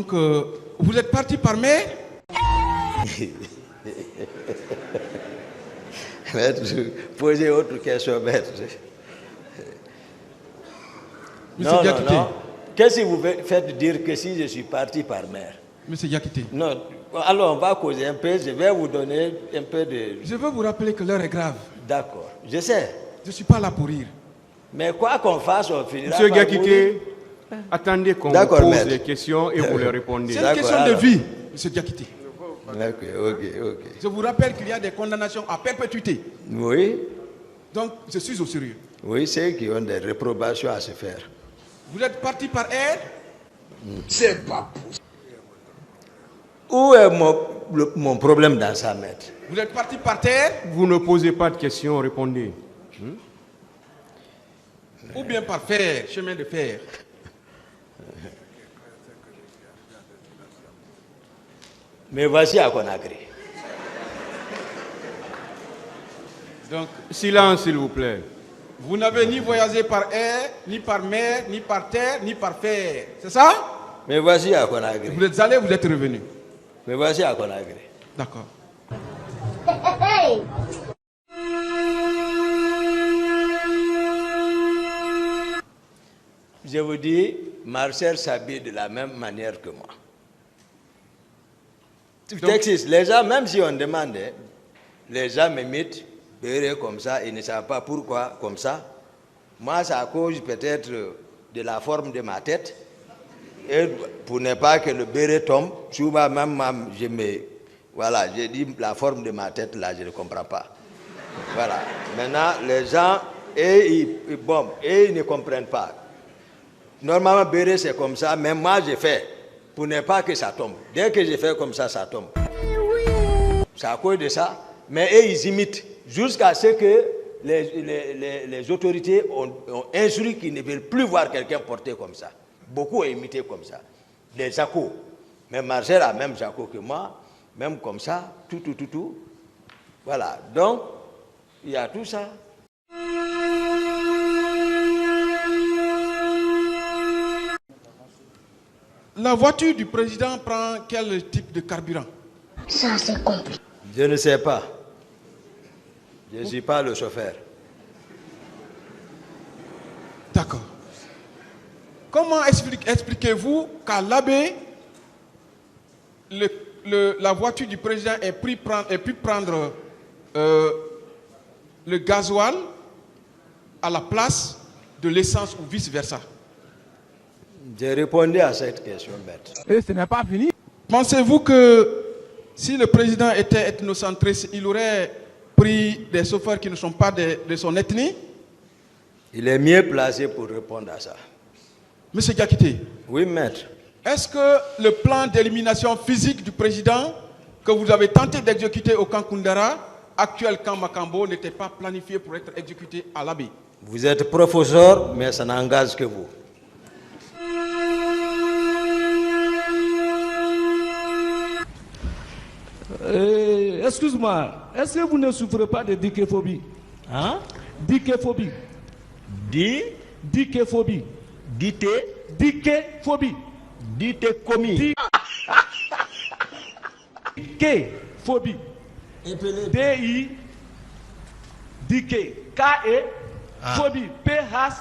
Donc, vous êtes parti par mer? Maître, posez autre question, maître. Monsieur Diakité. Non. Qu'est-ce que vous faites dire que si je suis parti par mer? Monsieur Diakité. Non. Alors, on va causer un peu. Je vais vous donner un peu de... Je veux vous rappeler que l'heure est grave. D'accord. Je sais. Je ne suis pas là pour rire. Mais quoi qu'on fasse, on finira Monsieur par Diakité, attendez qu'on vous pose maître. des questions et vous les répondez. C'est une question de vie, monsieur Diakité. Ok. Je vous rappelle qu'il y a des condamnations à perpétuité. Oui. Donc, je suis au sérieux. Oui, c'est qui ont des réprobations à se faire. Vous êtes parti par air? C'est pas possible. Où est mon problème dans ça, maître? Vous êtes parti par terre? Vous ne posez pas de questions, répondez. Ou bien par fer, chemin de fer? Mais voici à Conakry. Donc, silence, s'il vous plaît. Vous n'avez ni voyagé par air, ni par mer, ni par terre, ni par fer. C'est ça? Mais voici à Conakry. Vous êtes allé, vous êtes revenu. Mais voici à Conakry. D'accord. Je vous dis, Marcel s'habille de la même manière que moi. Texas, les gens, même si on demande, les gens m'imitent, béret comme ça, ils ne savent pas pourquoi comme ça. Moi, c'est à cause peut-être de la forme de ma tête. Et pour ne pas que le béret tombe, souvent même je me... Voilà, j'ai dit la forme de ma tête, là, je ne comprends pas. Voilà. Maintenant, les gens, ils ne comprennent pas. Normalement, béret, c'est comme ça, mais moi, je fais pour ne pas que ça tombe. Dès que je fais comme ça tombe. C'est à cause de ça. Mais eux, ils imitent jusqu'à ce que les autorités ont instruit qu'ils ne veulent plus voir quelqu'un porter comme ça. Beaucoup ont imité comme ça. Des Jaco. Mais Marcel a même Jaco que moi, même comme ça, tout. Voilà. Donc, il y a tout ça. La voiture du président prend quel type de carburant? Ça, c'est compliqué. Je ne sais pas. Je ne suis pas le chauffeur. D'accord. Comment expliquez-vous qu'à l'abbé, la voiture du président ait pu prendre le gasoil à la place de l'essence ou vice-versa? J'ai répondu à cette question, maître. Et ce n'est pas fini. Pensez-vous que si le président était ethnocentriste, il aurait pris des chauffeurs qui ne sont pas de son ethnie? Il est mieux placé pour répondre à ça. Monsieur Diakité. Oui, maître. Est-ce que le plan d'élimination physique du président que vous avez tenté d'exécuter au camp Koundara, actuel camp Makambo, n'était pas planifié pour être exécuté à l'Abbé? Vous êtes professeur, mais ça n'engage que vous. Excuse-moi, est-ce que vous ne souffrez pas de dicéphobie? Hein? Dicéphobie. Dicéphobie. Dicéphobie. Dicéphobie. Dicéphobie. D-I. Dicé. K-E. Phobie. P-H.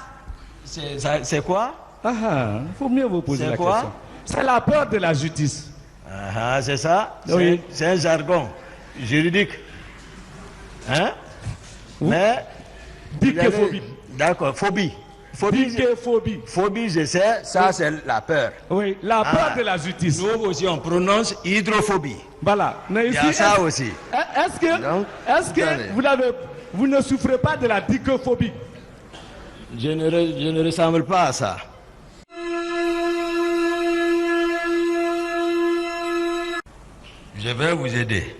C'est quoi? Il faut mieux vous poser la question. C'est la peur de la justice. C'est ça? Oui. C'est un jargon juridique. Hein? Oui. Mais... Dicéphobie. D'accord, phobie. Dicéphobie. Phobie, je sais, ça c'est la peur. Oui, la peur de la justice. Nous aussi, on prononce hydrophobie. Voilà. Mais il y a ça aussi. Est-ce que vous ne souffrez pas de la dicéphobie? Je ne ressemble pas à ça. Je vais vous aider.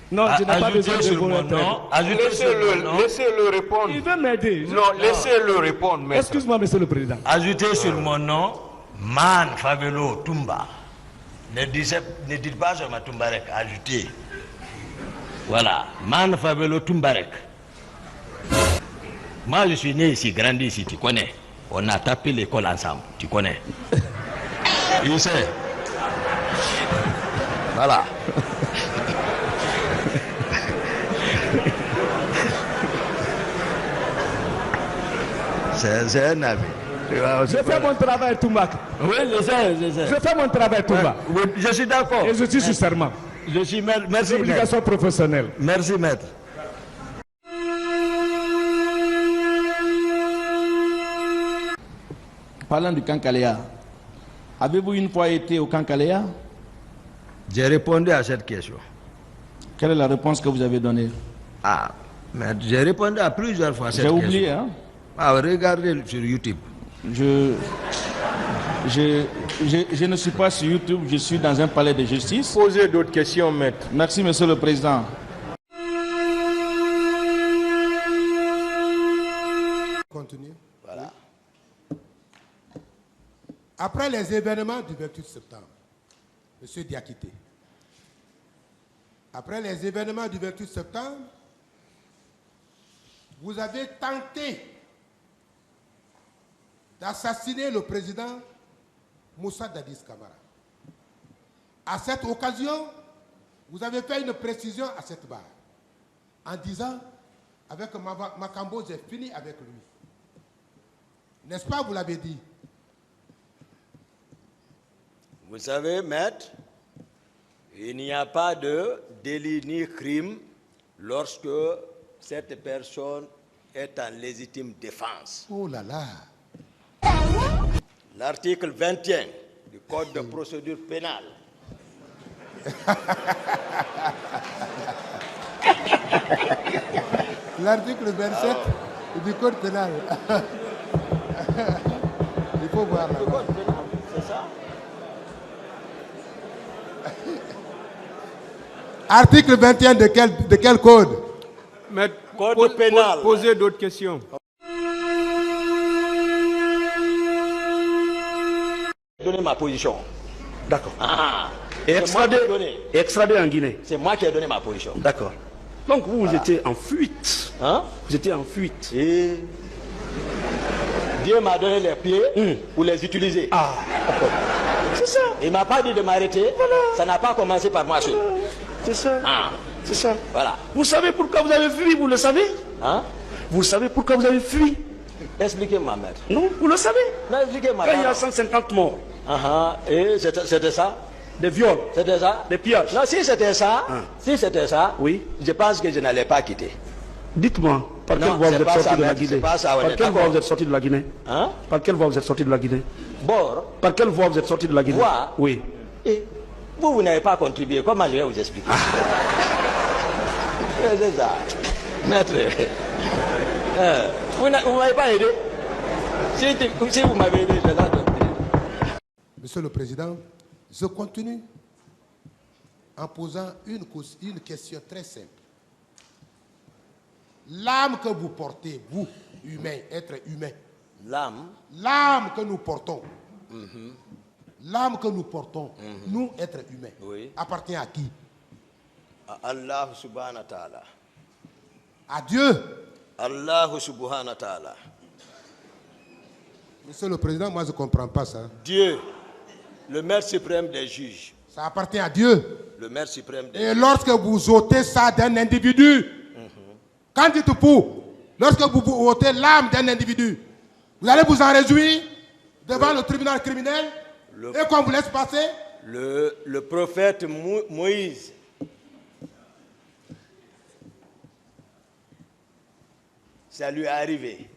Non, je n'ai pas besoin de vous répondre. Laissez-le répondre. Il veut m'aider. Non, laissez-le répondre. Excuse-moi, monsieur le président. Ajoutez sur mon nom, Man Favelo Tumba. Ne dites pas sur ma Tumbarek, ajoutez. Voilà, Man Favelo Tumbarek. Moi, je suis né ici, grandi ici, tu connais. On a tapé l'école ensemble, tu connais. Il sait. Voilà. C'est un ami. Je fais mon travail, Toumba. Oui, je sais. Je fais mon travail, Toumba. Oui, je suis d'accord. Et je suis sur serment. Je suis maître. C'est Merci, une obligation professionnelle. Merci, maître. Parlant du Kankalea, avez-vous une fois été au Kankalea? J'ai répondu à cette question. Quelle est la réponse que vous avez donnée? Ah, mais j'ai répondu à plusieurs fois à cette J'ai question. oublié, hein? Ah, regardez sur YouTube. Je ne suis pas sur YouTube, je suis dans un palais de justice. Posez d'autres questions, maître. Merci, Monsieur le Président. Continue. Voilà. Après les événements du 28 septembre, Monsieur Diakité, après les événements du 28 septembre, vous avez tenté d'assassiner le président Moussa Dadis Camara. À cette occasion, vous avez fait une précision à cette barre, en disant, avec Makambo, j'ai fini avec lui. N'est-ce pas, vous l'avez dit? Vous savez, maître, il n'y a pas de délit ni crime lorsque cette personne est en légitime défense. Oh là là! L'article 21 du Code de procédure pénale. L'article 27 du Code pénal. Il faut voir là. Le Code pénal, c'est ça? Article 21 de quel code? Maître, Code pénal. Posez d'autres questions. Donner ma position. D'accord. Ah, Et extradé en Guinée. c'est moi qui ai donné ma position. D'accord. Donc vous étiez en fuite. Hein? Vous étiez en fuite. Et Dieu m'a donné les pieds pour les utiliser. Ah, c'est ça. Il ne m'a pas dit de m'arrêter. Voilà. Ça n'a pas commencé par moi seul. C'est ça. Ah, C'est ça. voilà. Vous savez pourquoi vous avez fui, vous le savez? Hein? Vous savez pourquoi vous avez fui? Expliquez-moi, maître. Non, vous le savez. Non, expliquez-moi. Quand il y a pardon. 150 morts, Et c'était ça? des viols, C'était ça? des pillages. Non, si c'était ça, Oui. je pense que je n'allais pas quitter. Dites-moi, par quelle Non, voie vous c'est êtes pas sorti ça, de la maître, Guinée? c'est pas ça, on Par est quelle voie d'accord. vous êtes sorti de la Guinée? Hein? Par quelle voie vous êtes sorti de la Guinée? Bord. Par quelle voie vous êtes sorti de la Guinée? Voie? Oui. Et vous n'avez pas contribué. Comment je vais vous expliquer? C'est ça. Maître, vous ne m'avez pas aidé. Si vous m'avez aidé, je vais la donner. Monsieur le Président, je continue en posant une question très simple. L'âme que vous portez, vous, humain, être humain, l'âme que nous portons, l'âme que nous portons, nous, êtres humains, Oui. appartient à qui? À Allah subhanahu wa ta'ala. À Dieu. Allah subhanahu wa ta'ala. Monsieur le Président, moi je ne comprends pas ça. Dieu, le maître suprême des juges. Ça appartient à Dieu. Le maître suprême des Et lorsque vous ôtez ça d'un individu, quand dites pour, lorsque vous ôtez l'âme d'un individu, vous allez vous en réjouir devant le tribunal criminel et qu'on vous laisse passer. Le prophète Moïse, ça lui est arrivé.